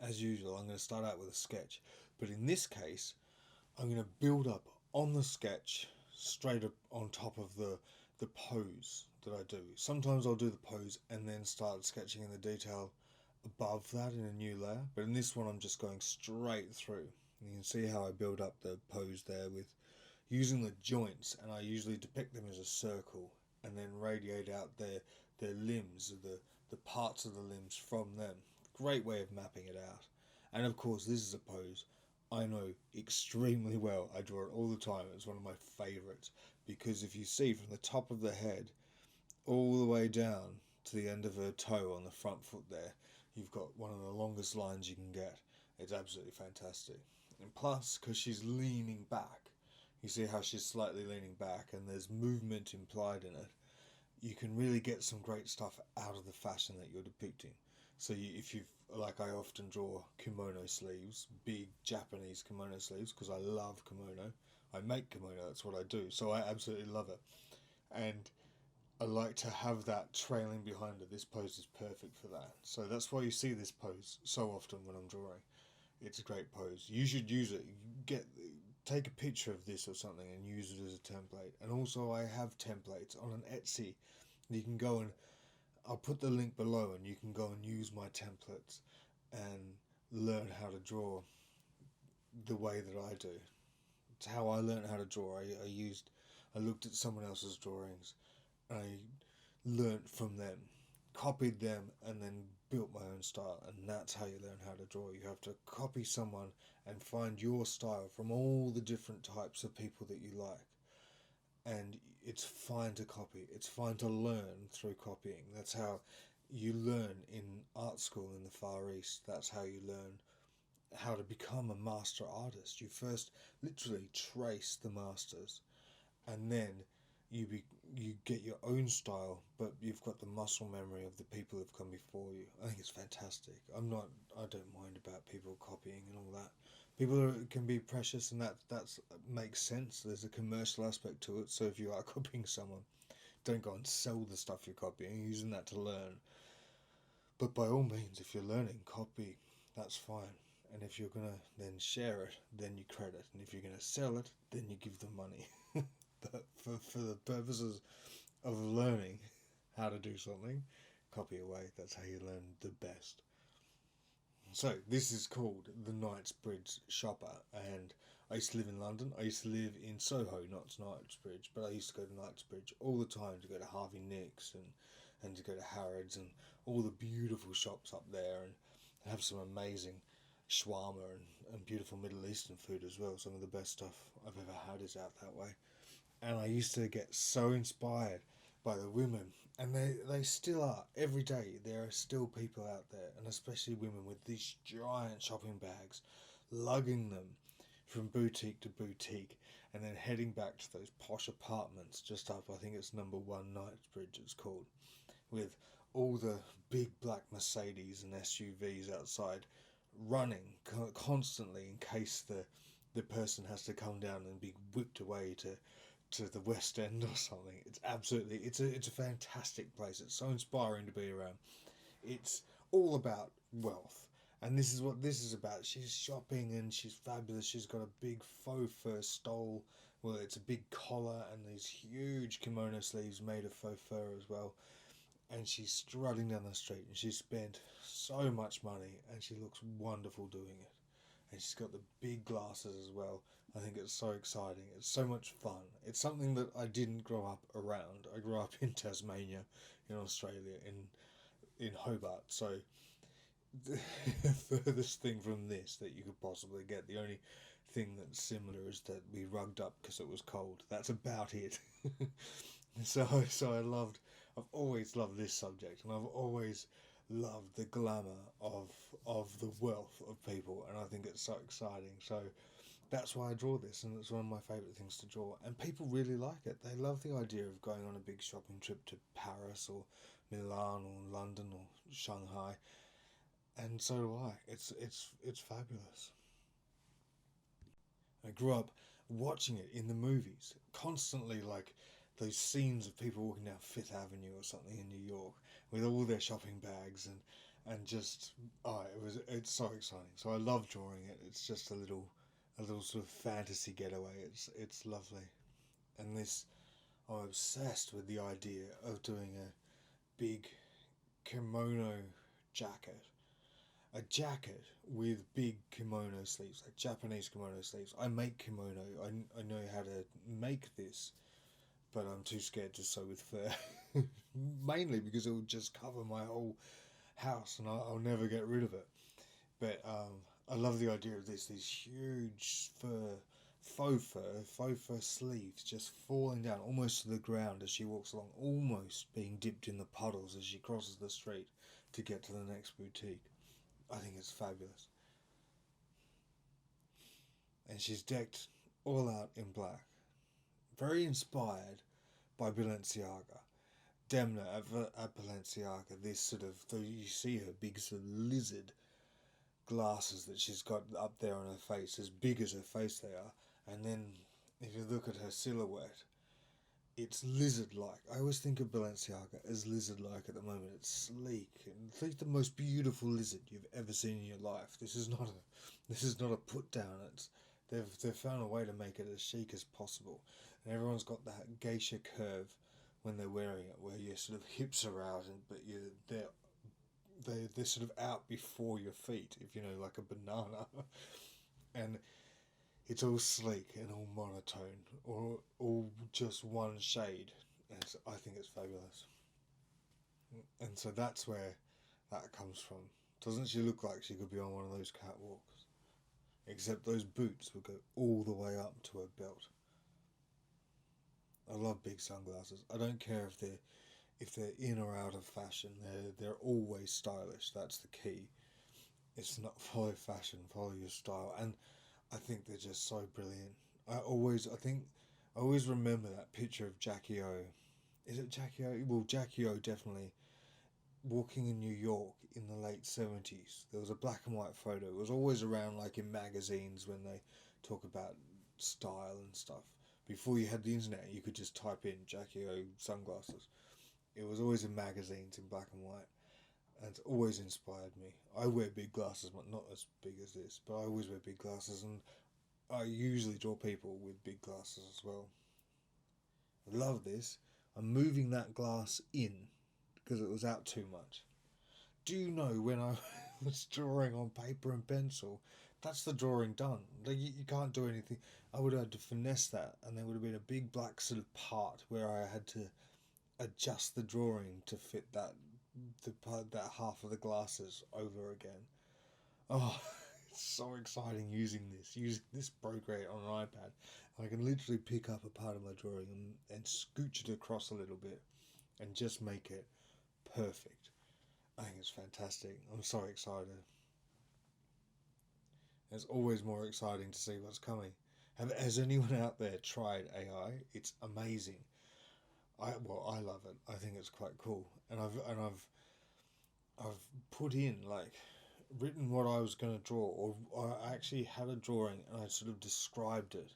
as usual, I'm going to start out with a sketch. But in this case, I'm going to build up on the sketch straight up on top of the pose that I do. Sometimes I'll do the pose and then start sketching in the detail above that in a new layer. But in this one, I'm just going straight through. And you can see how I build up the pose there with using the joints, and I usually depict them as a circle and then radiate out their limbs, the parts of the limbs from them. Great way of mapping it out. And of course, this is a pose I know extremely well. I draw it all the time. It's one of my favourites because if you see from the top of the head all the way down to the end of her toe on the front foot there, you've got one of the longest lines you can get. It's absolutely fantastic. And plus, because she's leaning back, you see how she's slightly leaning back and there's movement implied in it, you can really get some great stuff out of the fashion that you're depicting. So if you've, like I often draw kimono sleeves, big Japanese kimono sleeves, because I love kimono. I make kimono, that's what I do, so I absolutely love it. And I like to have that trailing behind it. This pose is perfect for that. So that's why you see this pose so often when I'm drawing. It's a great pose. You should use it. Take a picture of this or something and use it as a template. And also I have templates on an Etsy. You can go and I'll put the link below and you can go and use my templates and learn how to draw the way that I do. It's how I learned how to draw. I looked at someone else's drawings and I learnt from them, copied them, and then built my own style. And that's how you learn how to draw. You have to copy someone and find your style from all the different types of people that you like. And it's fine to copy. It's fine to learn through copying. That's how you learn in art school in the Far East. That's how you learn how to become a master artist. You first literally trace the masters, and then you get your own style, but you've got the muscle memory of the people who've come before you. I think it's fantastic. I don't mind about people copying and all that. Can be precious, and that makes sense. There's a commercial aspect to it. So if you are copying someone, don't go and sell the stuff you're copying. You're using that to learn. But by all means, if you're learning, copy. That's fine. And if you're gonna then share it, then you credit. And if you're gonna sell it, then you give them money. But for the purposes of learning how to do something, copy away. That's how you learn the best. So this is called the Knightsbridge Shopper, and I used to live in London. I used to live in Soho, not Knightsbridge, but I used to go to Knightsbridge all the time to go to Harvey Nicks and to go to Harrods and all the beautiful shops up there, and have some amazing shawarma and beautiful Middle Eastern food as well. Some of the best stuff I've ever had is out that way. And I used to get so inspired by the women, and they still are. Every day there are still people out there, and especially women with these giant shopping bags, lugging them from boutique to boutique, and then heading back to those posh apartments just up, I think it's number 1 Knightsbridge it's called, with all the big black Mercedes and SUVs outside running constantly in case the person has to come down and be whipped away to the West End or something. It's a fantastic place. It's so inspiring to be around. It's all about wealth, and this is what this is about. She's shopping and she's fabulous. She's got a big faux fur stole. Well, it's a big collar and these huge kimono sleeves made of faux fur as well. And she's strutting down the street and she's spent so much money and she looks wonderful doing it. And she's got the big glasses as well. I think it's so exciting. It's so much fun. It's something that I didn't grow up around. I grew up in Tasmania, in Australia, in Hobart. So the furthest thing from this that you could possibly get, the only thing that's similar is that we rugged up because it was cold. That's about it. So I've always loved this subject, and I've always loved the glamour of the wealth of people, and I think it's so exciting. So that's why I draw this, and it's one of my favourite things to draw. And people really like it. They love the idea of going on a big shopping trip to Paris or Milan or London or Shanghai, and so do I. It's fabulous. I grew up watching it in the movies constantly, like those scenes of people walking down Fifth Avenue or something in New York with all their shopping bags and just it's so exciting. So I love drawing it. It's just a little sort of fantasy getaway. It's lovely, and this I'm obsessed with the idea of doing a big kimono jacket. A jacket with big kimono sleeves, like Japanese kimono sleeves. I make kimono. I know how to make this, but I'm too scared to sew with fur. Mainly because it will just cover my whole house and I'll never get rid of it. But I love the idea of this. These huge faux fur sleeves just falling down almost to the ground as she walks along, almost being dipped in the puddles as she crosses the street to get to the next boutique. I think it's fabulous. And she's decked all out in black. Very inspired by Balenciaga. Demna at Balenciaga, this sort of, though you see her big sort of lizard glasses that she's got up there on her face, as big as her face they are. And then if you look at her silhouette, it's lizard-like. I always think of Balenciaga as lizard-like at the moment. It's sleek and it's like the most beautiful lizard you've ever seen in your life. This is not a put down. They've found a way to make it as chic as possible, and everyone's got that geisha curve when they're wearing it, where your sort of hips are out, but they're sort of out before your feet, if you know, like a banana, and it's all sleek and all monotone, or all just one shade. And I think it's fabulous, and so that's where that comes from. Doesn't she look like she could be on one of those catwalks? Except those boots would go all the way up to her belt. I love big sunglasses. I don't care if they're in or out of fashion. They're always stylish. That's the key. It's not follow fashion, follow your style. And I think they're just so brilliant. I always remember that picture of Jackie O. Is it Jackie O? Well, Jackie O definitely walking in New York in the late 70s. There was a black and white photo. It was always around like in magazines when they talk about style and stuff. Before you had the internet, you could just type in Jackie O sunglasses. It was always in magazines in black and white, and it's always inspired me. I wear big glasses, but not as big as this, but I always wear big glasses, and I usually draw people with big glasses as well. I love this. I'm moving that glass in because it was out too much. Do you know when I was drawing on paper and pencil, that's the drawing done. Like you can't do anything. I would have had to finesse that, and there would have been a big black sort of part where I had to adjust the drawing to fit that half of the glasses over again. Oh, it's so exciting using this Procreate on an iPad. I can literally pick up a part of my drawing and scooch it across a little bit and just make it perfect. I think it's fantastic. I'm so excited. It's always more exciting to see what's coming. Has anyone out there tried AI? It's amazing. I love it. I think it's quite cool, and I've put in like written what I was going to draw, or I actually had a drawing and I sort of described it,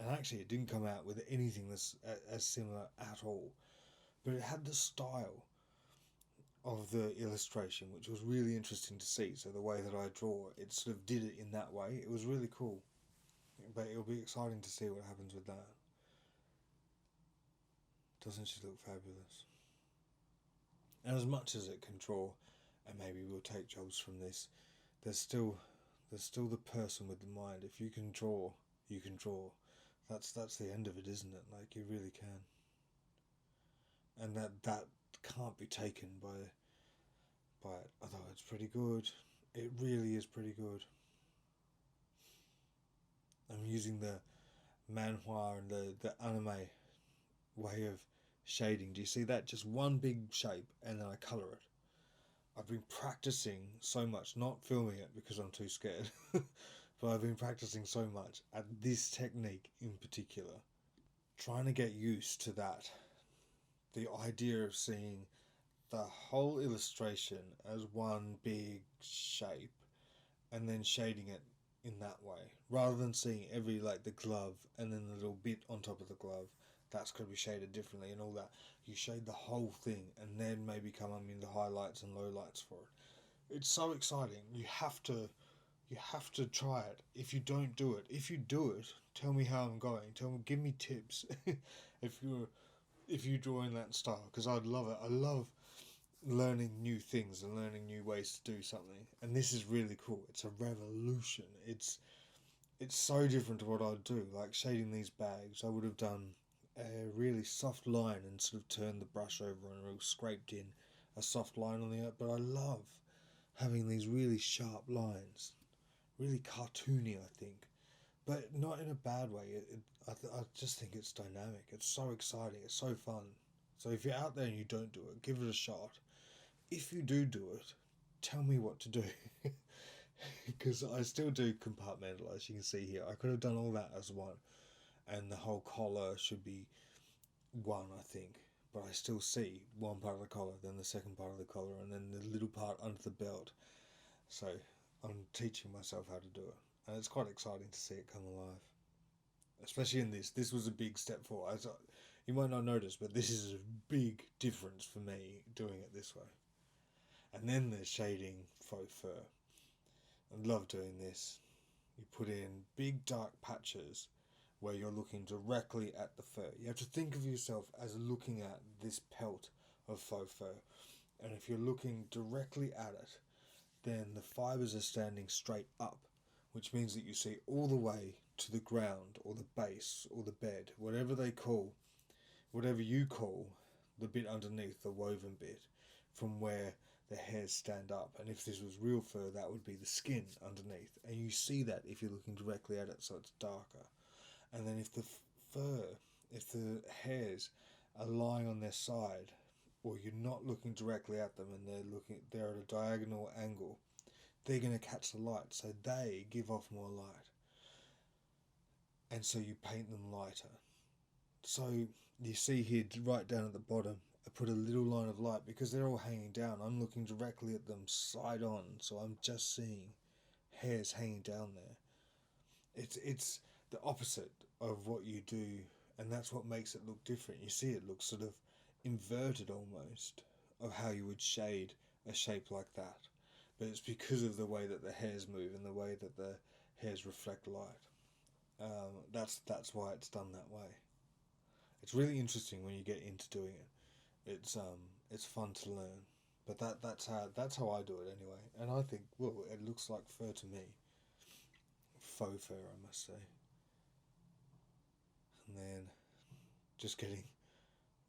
and actually it didn't come out with anything that's as similar at all, but it had the style of the illustration, which was really interesting to see. So the way that I draw, it sort of did it in that way. It was really cool, but it'll be exciting to see what happens with that. Doesn't she look fabulous? And as much as it can draw, and maybe we'll take jobs from this, there's still the person with the mind. If you can draw, you can draw. That's the end of it, isn't it? Like you really can. And that can't be taken by it. Although it's pretty good. It really is pretty good. I'm using the manhwa and the anime way of shading. Do you see that? Just one big shape and then I colour it. I've been practicing so much, not filming it because I'm too scared, but I've been practicing so much at this technique in particular, trying to get used to that. The idea of seeing the whole illustration as one big shape and then shading it in that way, rather than seeing every like the glove and then the little bit on top of the glove that's going to be shaded differently and all that. You shade the whole thing and then maybe come in the highlights and lowlights for it. It's so exciting. You have to try it. If you don't do it, if you do it, tell me how I'm going. Give me tips. if you're if you draw in that style, because I'd love it. I love learning new things and learning new ways to do something. And this is really cool. It's a revolution. It's so different to what I'd do. Like shading these bags, I would have done a really soft line and sort of turned the brush over and real scraped in a soft line on the earth. But I love having these really sharp lines, really cartoony, I think, but not in a bad way. I just think it's dynamic. It's so exciting. It's so fun. So if you're out there and you don't do it, give it a shot. If you do it, tell me what to do. Because I still do compartmentalize. You can see here, I could have done all that as one, and the whole collar should be one, I think. But I still see one part of the collar, then the second part of the collar, and then the little part under the belt. So I'm teaching myself how to do it, and it's quite exciting to see it come alive. Especially in this. This was a big step forward. You might not notice, but this is a big difference for me doing it this way. And then there's shading faux fur. I love doing this. You put in big dark patches where you're looking directly at the fur. You have to think of yourself as looking at this pelt of faux fur. And if you're looking directly at it, then the fibres are standing straight up, which means that you see all the way to the ground or the base or the bed, whatever you call the bit underneath, the woven bit, from where the hairs stand up. And if this was real fur, that would be the skin underneath. And you see that if you're looking directly at it, so it's darker. And then if the hairs are lying on their side, or you're not looking directly at them and they're at a diagonal angle, they're going to catch the light, so they give off more light. And so you paint them lighter. So you see here, right down at the bottom, I put a little line of light because they're all hanging down. I'm looking directly at them side on, so I'm just seeing hairs hanging down there. It's the opposite of what you do, and that's what makes it look different. You see it looks sort of inverted almost of how you would shade a shape like that. But it's because of the way that the hairs move and the way that the hairs reflect light. That's why it's done that way. It's really interesting when you get into doing it. It's fun to learn. But that's how I do it anyway. And I think, well, it looks like fur to me. Faux fur, I must say. And then just getting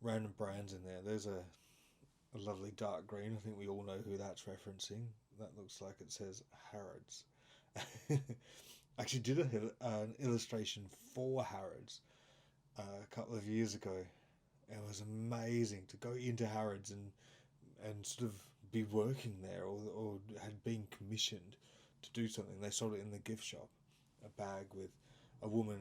random brands in there. There's a lovely dark green. I think we all know who that's referencing. That looks like it says Harrods. I actually did an illustration for Harrods a couple of years ago. It was amazing to go into Harrods and sort of be working there, or had been commissioned to do something. They sold it in the gift shop, a bag with a woman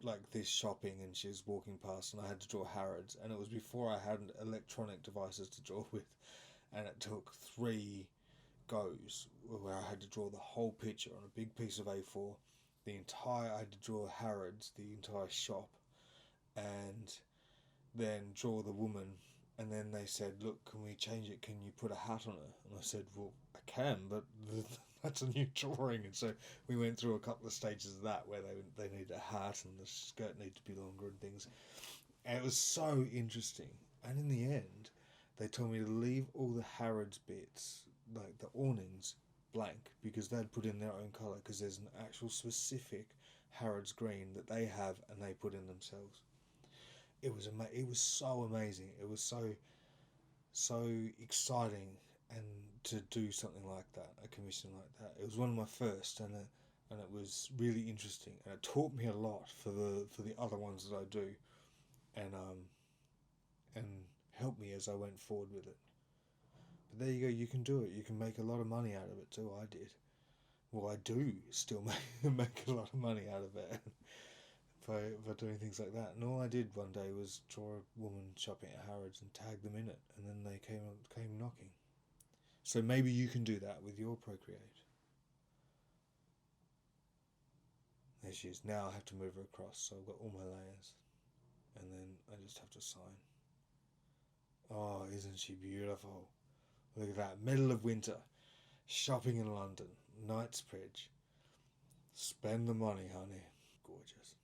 like this shopping, and she was walking past, and I had to draw Harrods, and it was before I had electronic devices to draw with, and it took 3 goes where I had to draw the whole picture on a big piece of A4. I had to draw Harrods, the entire shop, and then draw the woman. And then they said, look, can we change it? Can you put a hat on her? And I said, well, I can, but that's a new drawing. And so we went through a couple of stages of that where they needed a hat and the skirt needed to be longer and things. And it was so interesting. And in the end, they told me to leave all the Harrods bits, like the awnings, blank, because they'd put in their own colour, because there's an actual specific Harrods green that they have and they put in themselves. It was so amazing. It was so exciting, and to do something like that, a commission like that. It was one of my first, and it was really interesting, and it taught me a lot for the other ones that I do, and helped me as I went forward with it. But there you go. You can do it. You can make a lot of money out of it too. I did. Well, I do still make a lot of money out of it. By doing things like that. And all I did one day was draw a woman shopping at Harrods and tag them in it, and then they came knocking. So maybe you can do that with your Procreate. There she is. Now I have to move her across, so I've got all my layers, and then I just have to sign. Oh, isn't she beautiful? Look at that, middle of winter. Shopping in London, Knightsbridge. Spend the money, honey. Gorgeous.